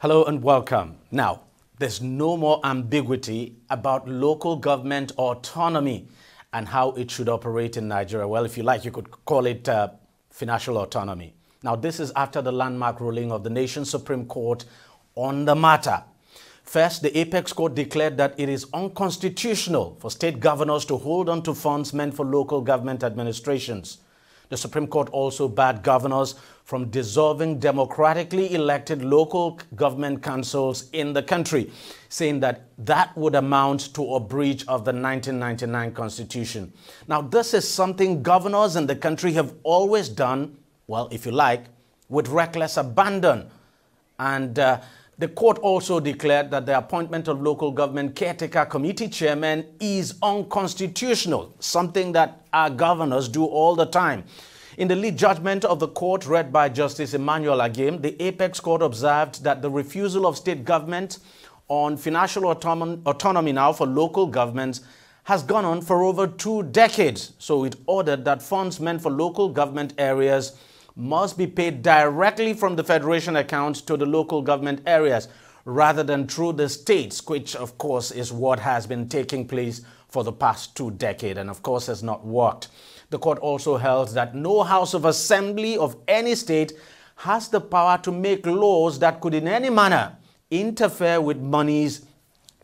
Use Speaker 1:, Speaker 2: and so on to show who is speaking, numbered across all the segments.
Speaker 1: Hello and welcome. Now, there's no more ambiguity about local government autonomy and how it should operate in Nigeria. Well, if you like, you could call it financial autonomy. Now, this is after the landmark ruling of the nation's Supreme Court on the matter. First, the Apex Court declared that it is unconstitutional for state governors to hold on to funds meant for local government administrations. The Supreme Court also barred governors from dissolving democratically elected local government councils in the country, saying that that would amount to a breach of the 1999 Constitution. Now, this is something governors in the country have always done, well, if you like, with reckless abandon. And the court also declared that the appointment of local government caretaker committee chairmen is unconstitutional, something that our governors do all the time. In the lead judgment of the court read by Justice Emmanuel Agim, the Apex Court observed that the refusal of state government on financial autonomy now for local governments has gone on for over 2 decades. So it ordered that funds meant for local government areas must be paid directly from the federation account to the local government areas rather than through the states, which of course is what has been taking place for the past 2 decades and of course has not worked. The court also held that no House of Assembly of any state has the power to make laws that could in any manner interfere with monies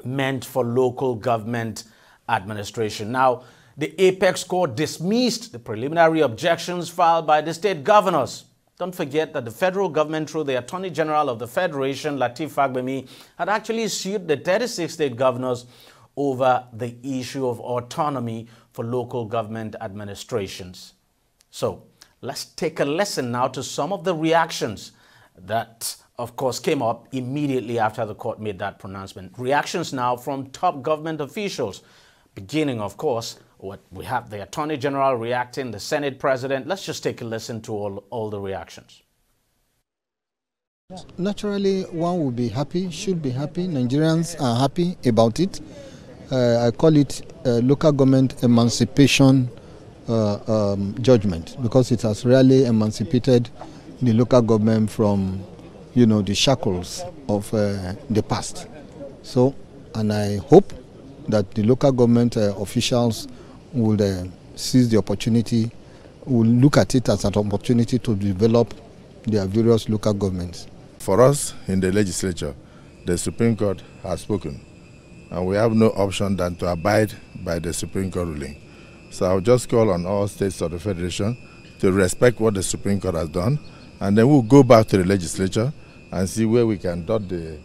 Speaker 1: meant for local government administration. Now, the Apex Court dismissed the preliminary objections filed by the state governors. Don't forget that the federal government, through the Attorney General of the Federation, Lateef Fagbemi, had actually sued the 36 state governors over the issue of autonomy for local government administrations. So let's take a listen now to some of the reactions that, of course, came up immediately after the court made that pronouncement. Reactions now from top government officials, beginning, of course, what we have the Attorney General reacting, the Senate President. Let's just take a listen to all the reactions.
Speaker 2: Naturally, one would be happy, should be happy. Nigerians are happy about it. I call it local government emancipation judgment, because it has really emancipated the local government from, the shackles of the past. So, and I hope that the local government officials will seize the opportunity, will look at it as an opportunity to develop their various local governments.
Speaker 3: For us in the legislature, the Supreme Court has spoken, and we have no option than to abide by the Supreme Court ruling. So I'll just call on all states of the Federation to respect what the Supreme Court has done, and then we'll go back to the legislature and see where we can dot the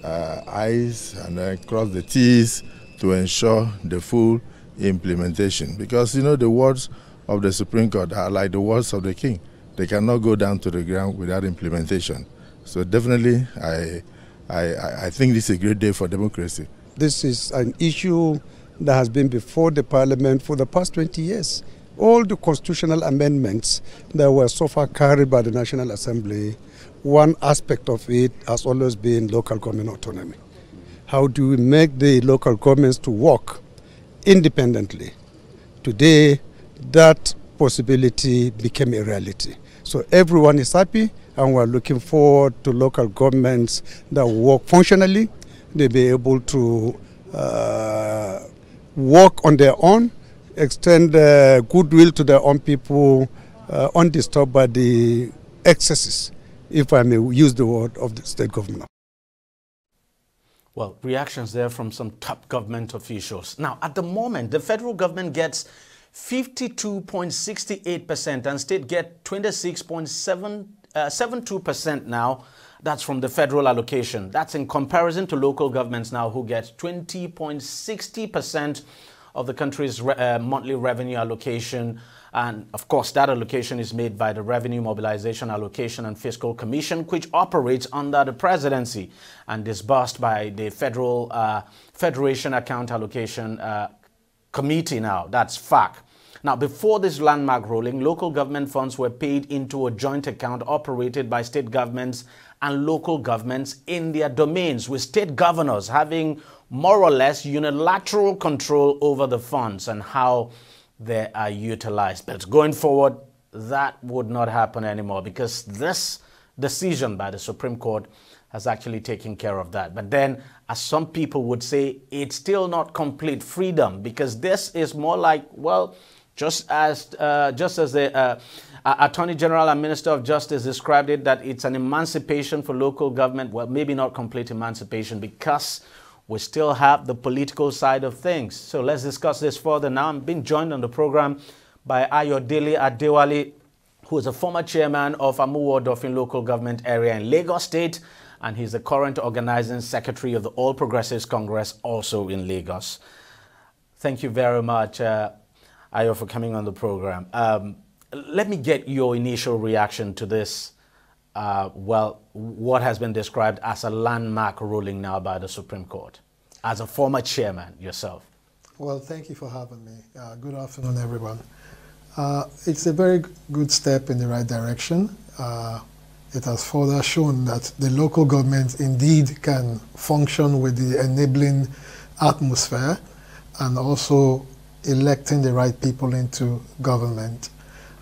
Speaker 3: I's and then cross the T's to ensure the full implementation. Because, the words of the Supreme Court are like the words of the king. They cannot go down to the ground without implementation. So definitely, I think this is a great day for democracy.
Speaker 4: This is an issue that has been before the Parliament for the past 20 years. All the constitutional amendments that were so far carried by the National Assembly, one aspect of it has always been local government autonomy. How do we make the local governments to work independently? Today, that possibility became a reality. So everyone is happy, and we're looking forward to local governments that work functionally. They'll be able to work on their own, extend goodwill to their own people, undisturbed by the excesses, if I may use the word, of the state government.
Speaker 1: Well, reactions there from some top government officials. Now, at the moment, the federal government gets 52.68% and state get 26.72% now. That's from the federal allocation. That's in comparison to local governments now who get 20.60% of the country's monthly revenue allocation. And of course, that allocation is made by the Revenue Mobilization Allocation and Fiscal Commission, which operates under the presidency and disbursed by the Federal Federation Account Allocation Committee now. That's FAC. Now, before this landmark ruling, local government funds were paid into a joint account operated by state governments and local governments in their domains, with state governors having more or less unilateral control over the funds and how they are utilized. But going forward, that would not happen anymore, because this decision by the Supreme Court has actually taken care of that. But then, as some people would say, it's still not complete freedom, because this is more like, well, just as the Attorney General and Minister of Justice described it, that it's an emancipation for local government. Well, maybe not complete emancipation, because we still have the political side of things. So let's discuss this further now. I'm being joined on the program by Ayodele Adewale, who is a former chairman of Amuwo Odofin local government area in Lagos State, and he's the current organizing secretary of the All Progressives Congress, also in Lagos. Thank you very much, Ayo, for coming on the program. Let me get your initial reaction to this, well, what has been described as a landmark ruling now by the Supreme Court, as a former chairman yourself.
Speaker 5: Well, thank you for having me. Good afternoon, everyone. It's a very good step in the right direction. It has further shown that the local government indeed can function with the enabling atmosphere and also electing the right people into government.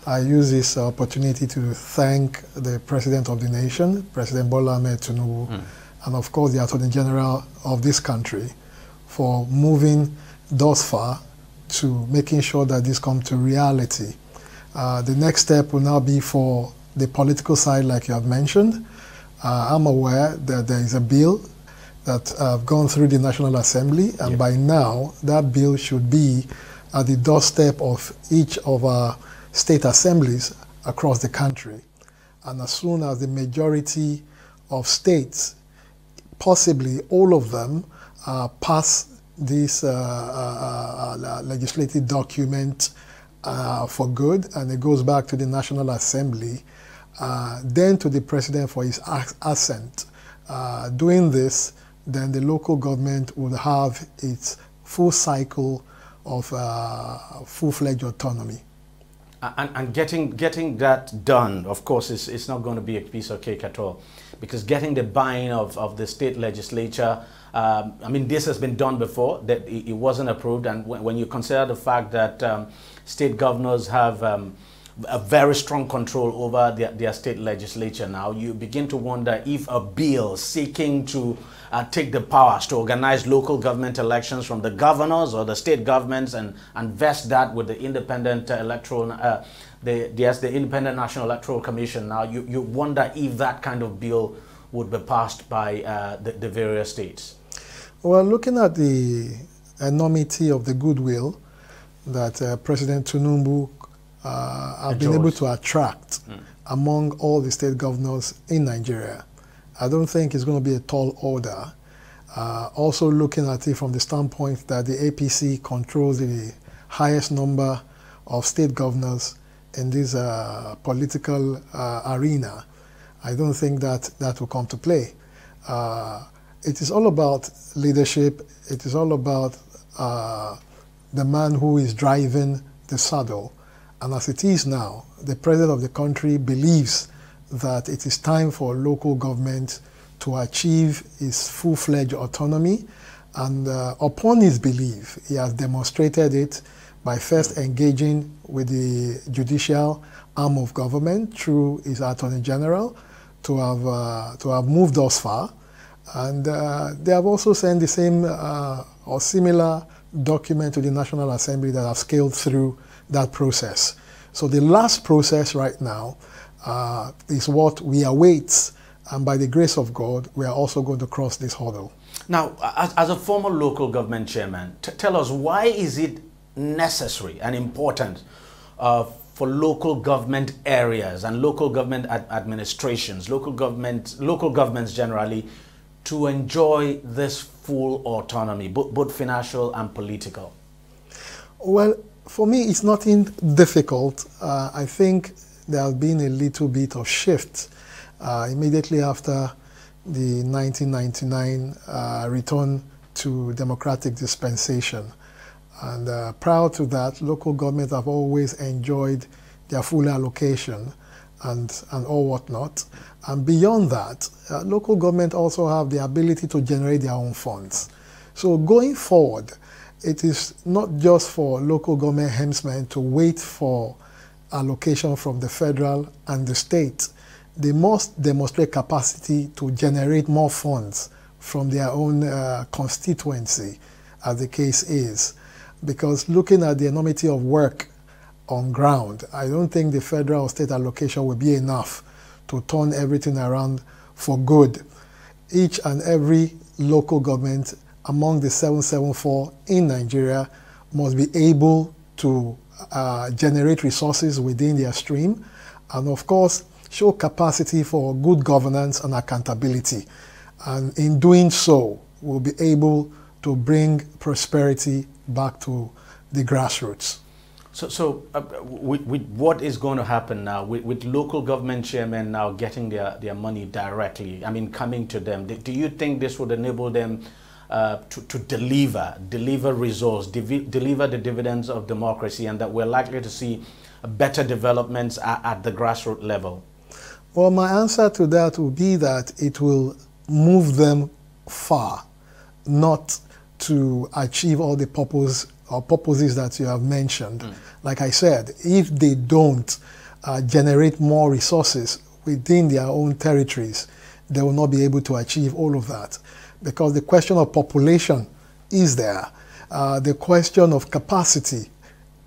Speaker 5: I use this opportunity to thank the President of the nation, President Bola Ahmed Tinubu, and of course the Attorney General of this country for moving thus far to making sure that this comes to reality. The next step will now be for the political side, like you have mentioned. I'm aware that there is a bill that have gone through the National Assembly, and by now that bill should be at the doorstep of each of our state assemblies across the country. And as soon as the majority of states, possibly all of them, pass this legislative document for good, and it goes back to the National Assembly, then to the President for his assent. Doing this, then the local government would have its full cycle of full-fledged autonomy.
Speaker 1: And getting that done, of course, it's not going to be a piece of cake at all, because getting the buy-in of the state legislature, I mean, this has been done before, that it wasn't approved, and when you consider the fact that state governors have a very strong control over their state legislature now, you begin to wonder if a bill seeking to take the powers to organize local government elections from the governors or the state governments and vest that with the independent electoral, the Independent National Electoral Commission. Now you wonder if that kind of bill would be passed by the various states.
Speaker 5: Well, looking at the enormity of the goodwill that President Tinubu have been able to attract among all the state governors in Nigeria, I don't think it's going to be a tall order. Also looking at it from the standpoint that the APC controls the highest number of state governors in this political arena, I don't think that will come to play. It is all about leadership. It is all about the man who is driving the saddle. And as it is now, the President of the country believes that it is time for local government to achieve its full-fledged autonomy. And upon his belief, he has demonstrated it by first engaging with the judicial arm of government through his Attorney General to have moved thus far. And they have also sent the same or similar document to the National Assembly that have scaled through that process. So the last process right now is what we await, and by the grace of God, we are also going to cross this hurdle.
Speaker 1: Now, as a former local government chairman, tell us, why is it necessary and important for local government areas and local government administrations, local governments generally, to enjoy this full autonomy, both financial and political?
Speaker 5: Well, for me, it's nothing difficult. I think there has been a little bit of shift immediately after the 1999 return to democratic dispensation. And prior to that, local governments have always enjoyed their full allocation and all whatnot. And beyond that, local government also have the ability to generate their own funds. So going forward, it is not just for local government helmsmen to wait for allocation from the federal and the state. they must demonstrate capacity to generate more funds from their own constituency, as the case is. Because looking at the enormity of work on ground, I don't think the federal or state allocation will be enough to turn everything around for good. Each and every local government among the 774 in Nigeria must be able to generate resources within their stream, and of course show capacity for good governance and accountability. And in doing so, we'll be able to bring prosperity back to the grassroots.
Speaker 1: So with what is going to happen now, with local government chairmen now getting their money directly, I mean, coming to them, do you think this would enable them to deliver results, deliver the dividends of democracy, and that we're likely to see better developments at the grassroots level?
Speaker 5: Well, my answer to that would be that it will move them far, not to achieve all the purposes that you have mentioned. Like I said, if they don't generate more resources within their own territories, they will not be able to achieve all of that. Because the question of population is there. The question of capacity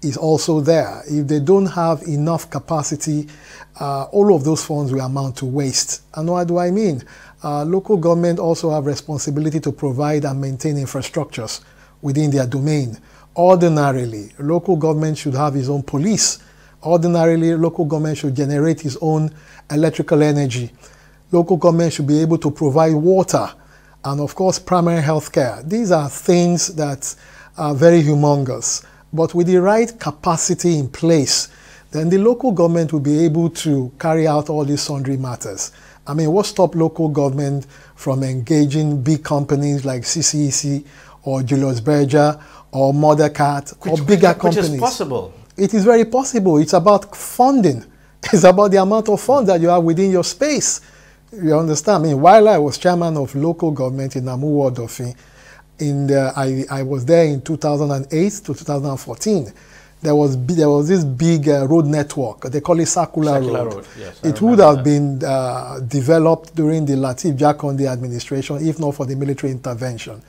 Speaker 5: is also there. If they don't have enough capacity, all of those funds will amount to waste. And what do I mean? Local government also have responsibility to provide and maintain infrastructures within their domain. Ordinarily, local government should have its own police. Ordinarily, local government should generate its own electrical energy. Local government should be able to provide water and, of course, primary health care. These are things that are very humongous. But with the right capacity in place, then the local government will be able to carry out all these sundry matters. I mean, what stopped local government from engaging big companies like CCEC or Julius Berger or Mothercat or bigger companies?
Speaker 1: Which is possible.
Speaker 5: It is very possible. It's about funding. It's about the amount of funds that you have within your space. You understand? I mean, while I was chairman of local government in Amuwo Odofin, I was there in 2008 to 2014. There was this big road network. They call it Circular Road.
Speaker 1: Yes,
Speaker 5: it would have been developed during the Lateef Jakonde administration, if not for the military intervention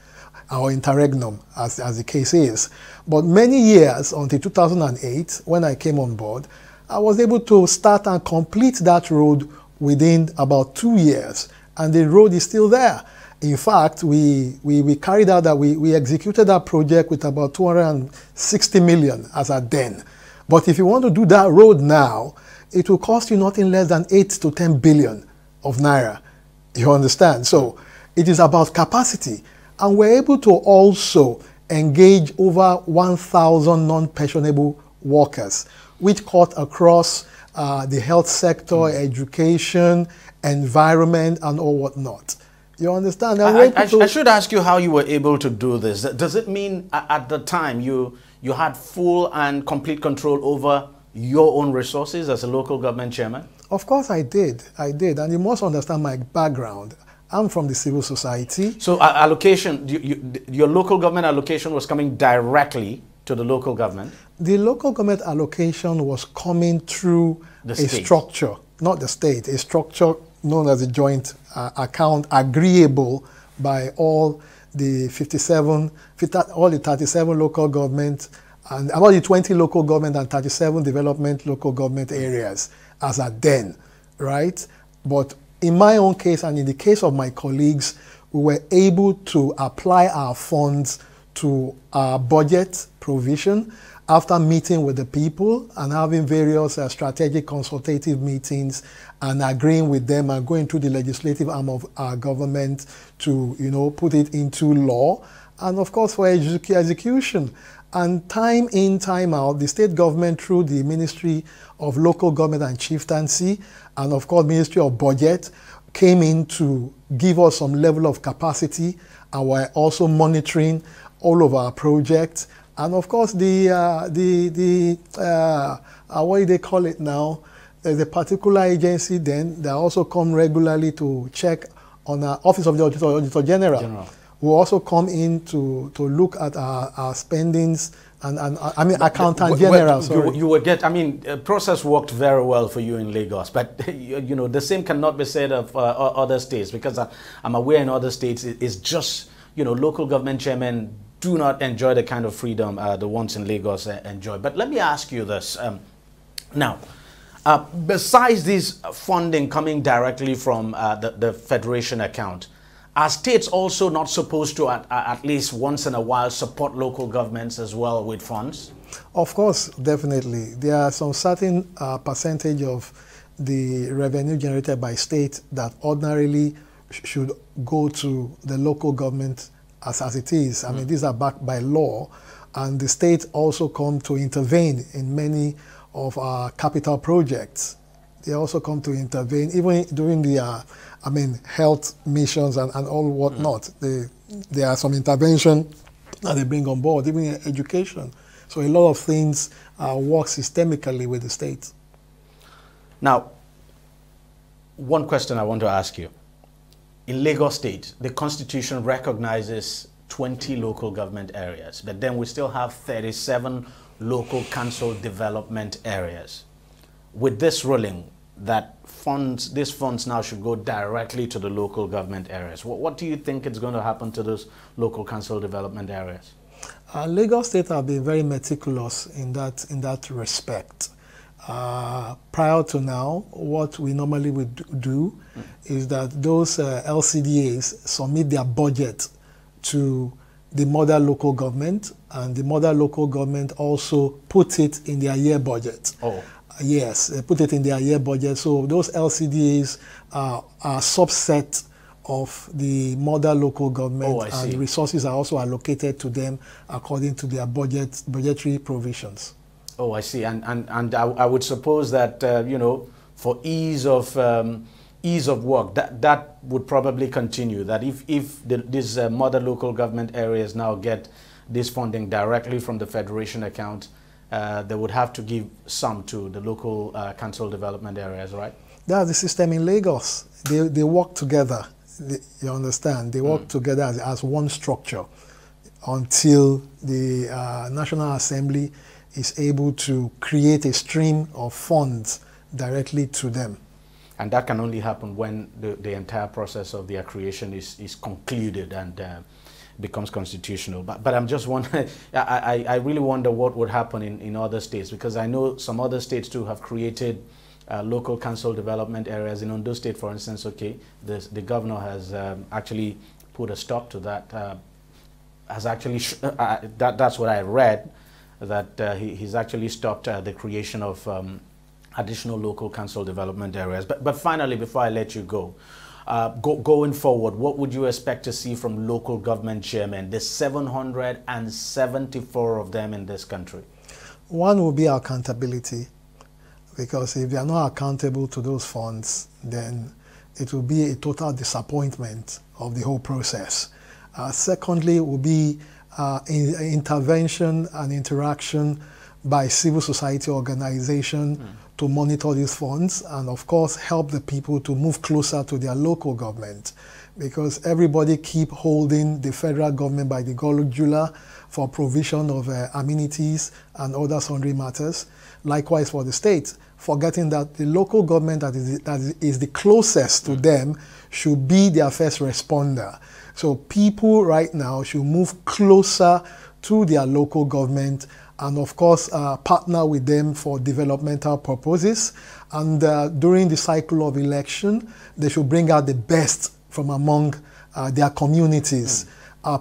Speaker 5: or interregnum, as the case is. But many years, until 2008, when I came on board, I was able to start and complete that road within about 2 years. And the road is still there. In fact, we carried out that, we executed that project with about 260 million as at then. But if you want to do that road now, it will cost you nothing less than 8 to 10 billion of naira. You understand? So it is about capacity. And we're able to also engage over 1,000 non-pensionable workers, which cut across the health sector, education, environment, and all whatnot. You understand?
Speaker 1: I should ask you how you were able to do this. Does it mean at the time you had full and complete control over your own resources as a local government chairman?
Speaker 5: Of course I did. And you must understand my background. I'm from the civil society.
Speaker 1: So allocation, your local government allocation was coming directly to the local government?
Speaker 5: The local government allocation was coming through a structure, not the state, a structure known as a joint account, agreeable by all the 37 local government, and about the 20 local government and 37 development local government areas as at then, right? But in my own case and in the case of my colleagues, we were able to apply our funds to our budget provision after meeting with the people and having various strategic consultative meetings and agreeing with them and going through the legislative arm of our government to, put it into law. And of course, for execution. And time in, time out, the state government through the Ministry of Local Government and Chieftaincy and of course Ministry of Budget came in to give us some level of capacity, and we're also monitoring all of our projects. And of course, what do they call it now? There's a particular agency then that also come regularly to check on our Office of the Auditor General. will also come in to look at our spendings and I mean, accountant general.
Speaker 1: You will get, I mean, process worked very well for you in Lagos, but you know, the same cannot be said of other states, because I'm aware in other states it's just, you know, local government chairmen do not enjoy the kind of freedom the ones in Lagos enjoy. But let me ask you this. Now, besides this funding coming directly from the Federation account, are states also not supposed to, at least once in a while, support local governments as well with funds?
Speaker 5: Of course, definitely. There are some certain percentage of the revenue generated by state that ordinarily should go to the local government as it is. I mean, these are backed by law, and the state also come to intervene in many of our capital projects. They also come to intervene, even during the I mean, health missions and all whatnot. There are some intervention that they bring on board, even in education. So a lot of things work systemically with the state.
Speaker 1: Now, one question I want to ask you. In Lagos State, the Constitution recognizes 20 local government areas, but then we still have 37 local council development areas. With this ruling, that these funds now should go directly to the local government areas. What do you think is going to happen to those local council development areas?
Speaker 5: Lagos State have been very meticulous in that respect. Prior to now, what we normally would do is that those LCDAs submit their budget to the mother local government, and the mother local government also put it in their year budget.
Speaker 1: Oh.
Speaker 5: Yes, they put it in their year budget. So those LCDAs are a subset of the mother local government, and resources are also allocated to them according to their budgetary provisions.
Speaker 1: Oh, I see. And I would suppose that you know, for ease of work, that would probably continue. That if these mother local government areas now get this funding directly from the Federation account, they would have to give some to the local council development areas, right? That's
Speaker 5: the system in Lagos. They work together. You understand? They work together as one structure until the National Assembly is able to create a stream of funds directly to them.
Speaker 1: And that can only happen when the entire process of their creation is concluded and becomes constitutional. But I'm just wondering, I really wonder what would happen in other states, because I know some other states too have created local council development areas. In Ondo State, for instance, okay, the governor has actually put a stop to that. That's what I read, that he's actually stopped the creation of additional local council development areas. But finally, before I let you go, going forward, what would you expect to see from local government chairmen, the 774 of them in this country?
Speaker 5: One will be accountability, because if they are not accountable to those funds, then it will be a total disappointment of the whole process. Secondly, will be intervention and interaction by civil society organization to monitor these funds, and of course help the people to move closer to their local government, because everybody keep holding the federal government by the gullet for provision of amenities and other sundry matters. Likewise for the state, forgetting that the local government that is the closest to them should be their first responder. So people right now should move closer to their local government, and of course partner with them for developmental purposes. And during the cycle of election, they should bring out the best from among their communities.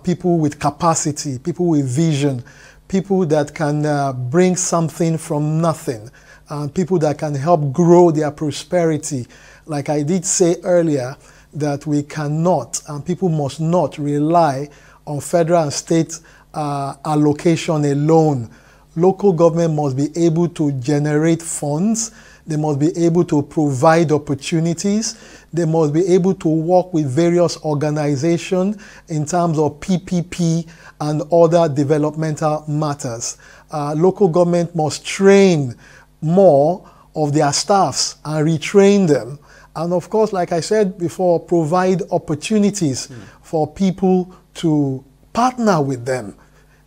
Speaker 5: People with capacity, people with vision, people that can bring something from nothing, and people that can help grow their prosperity. Like I did say earlier, that we cannot and people must not rely on federal and state allocation alone. Local government must be able to generate funds. They must be able to provide opportunities. They must be able to work with various organizations in terms of PPP and other developmental matters. Local government must train more of their staffs and retrain them. And of course, like I said before, provide opportunities for people to partner with them.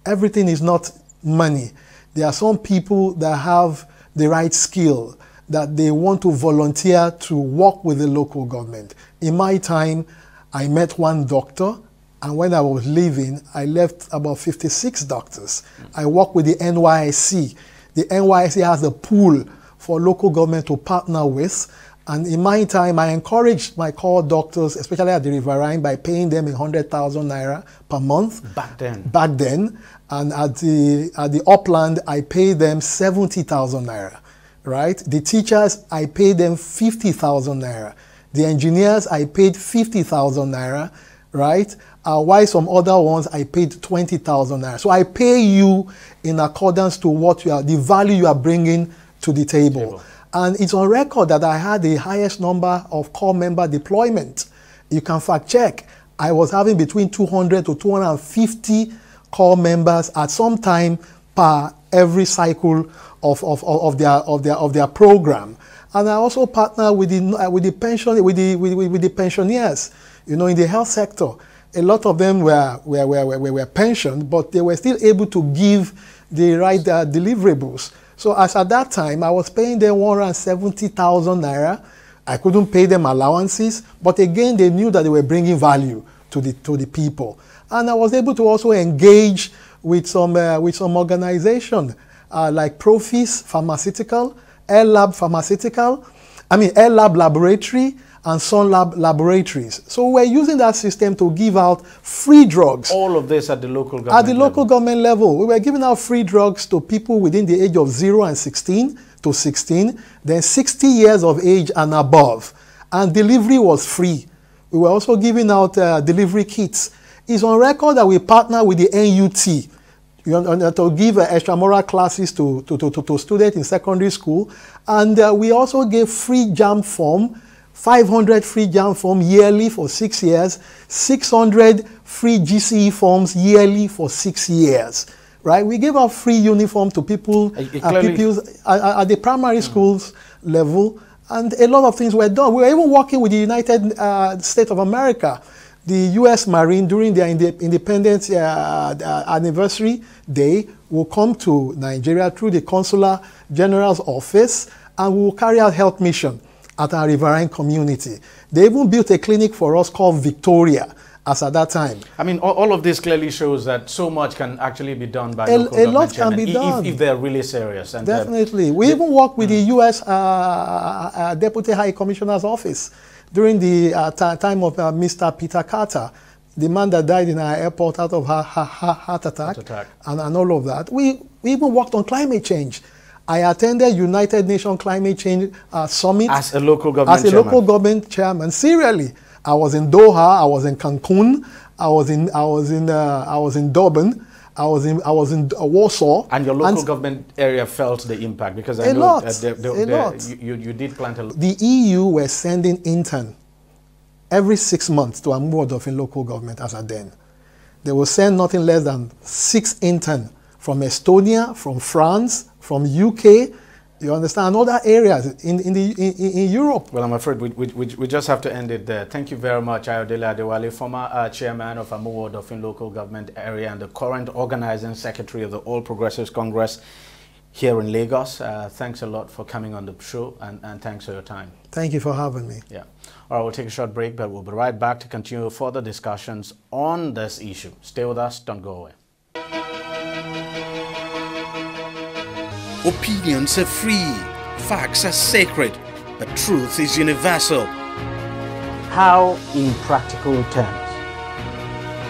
Speaker 5: Everything is not money. There are some people that have the right skill, that they want to volunteer to work with the local government. In my time, I met one doctor, and when I was leaving, I left about 56 doctors. I work with the NYSC. The NYSC has a pool for local government to partner with. And in my time, I encouraged my core doctors, especially at the Riverine, by paying them 100,000 naira per month.
Speaker 1: Back then.
Speaker 5: Back then. And at the Upland, I paid them 70,000 naira, right? The teachers, I paid them 50,000 naira. The engineers, I paid 50,000 naira, right? While some other ones, I paid 20,000 naira. So I pay you in accordance to what the value you are bringing to the table. And it's on record that I had the highest number of core member deployment. You can fact check. I was having between 200 to 250 core members at some time per every cycle of their program. And I also partner with the pensioners. You know, in the health sector, a lot of them were pensioned, but they were still able to give the right deliverables. So as at that time, I was paying them 170,000 naira. I couldn't pay them allowances, but again, they knew that they were bringing value to the people. And I was able to also engage with some organization like Profis Pharmaceutical, Air Lab Laboratory, and Sun Lab Laboratories. So we're using that system to give out free drugs.
Speaker 1: All of this at the local government
Speaker 5: At the local government level. We were giving out free drugs to people within the age of 0 and 16 to 16, then 60 years of age and above. And delivery was free. We were also giving out delivery kits. It's on record that we partner with the NUT to give extramural classes to students in secondary school. And we also gave free JAM form, 500 free JAM form yearly for 6 years, 600 free GCE forms yearly for 6 years. Right? We gave out free uniform to people pupils at the primary schools level, and a lot of things were done. We were even working with the United States of America. The U.S. Marine, during their independence anniversary day, will come to Nigeria through the Consular General's office, and we will carry out health mission at our riverine community. They even built a clinic for us called Victoria, as at that time.
Speaker 1: I mean, all of this clearly shows that so much can actually be done by local government.
Speaker 5: A lot can be done.
Speaker 1: If they're really serious. And
Speaker 5: definitely. We even work with the U.S. Deputy High Commissioner's office during the time of Mr. Peter Carter, the man that died in our airport out of heart attack. And all of that. We even worked on climate change. I attended United Nations Climate Change Summit
Speaker 1: as a local government chairman.
Speaker 5: Local government chairman. Serially, I was in Doha, I was in Cancun, I was in Durban, I was in Warsaw.
Speaker 1: And your local government area felt the impact, because I know you did plant a lot.
Speaker 5: The EU were sending intern every 6 months to Amuodof in local government as at then. They will send nothing less than 6 interns from Estonia, from France, from UK, you understand, and other areas in Europe.
Speaker 1: Well, I'm afraid we just have to end it there. Thank you very much, Ayodele Adewale, former chairman of Amuodof in local government area and the current organizing secretary of the All Progressives Congress here in Lagos. Thanks a lot for coming on the show, and thanks for your time.
Speaker 5: Thank you for having me.
Speaker 1: Yeah. All right, we'll take a short break, but we'll be right back to continue further discussions on this issue. Stay with us, don't go away. Opinions are free, facts are sacred, but truth is universal. How, in practical terms,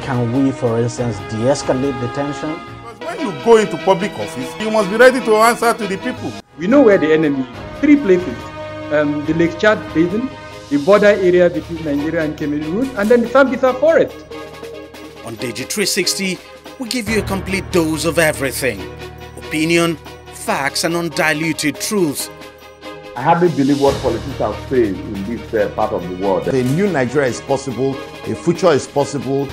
Speaker 1: can we, for instance, de-escalate the tension?
Speaker 6: Because when you go into public office, you must be ready to answer to the people.
Speaker 7: We know where the enemy is. 3 places. The Lake Chad Basin, the border area between Nigeria and Cameroon, and then the Sambisa Forest.
Speaker 1: On DEJI360, we give you a complete dose of everything. Opinion, facts and undiluted truth.
Speaker 8: I hardly believe what politicians are saying in this part of the world. A new Nigeria is possible, a future is possible.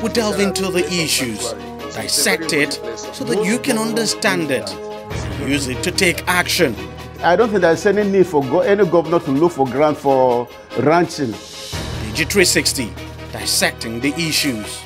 Speaker 1: We delve into the issues, dissect it so that you can understand it, and use it to take action.
Speaker 9: I don't think there's any need for any governor to look for grant for ranching.
Speaker 1: DEJI360, dissecting the issues.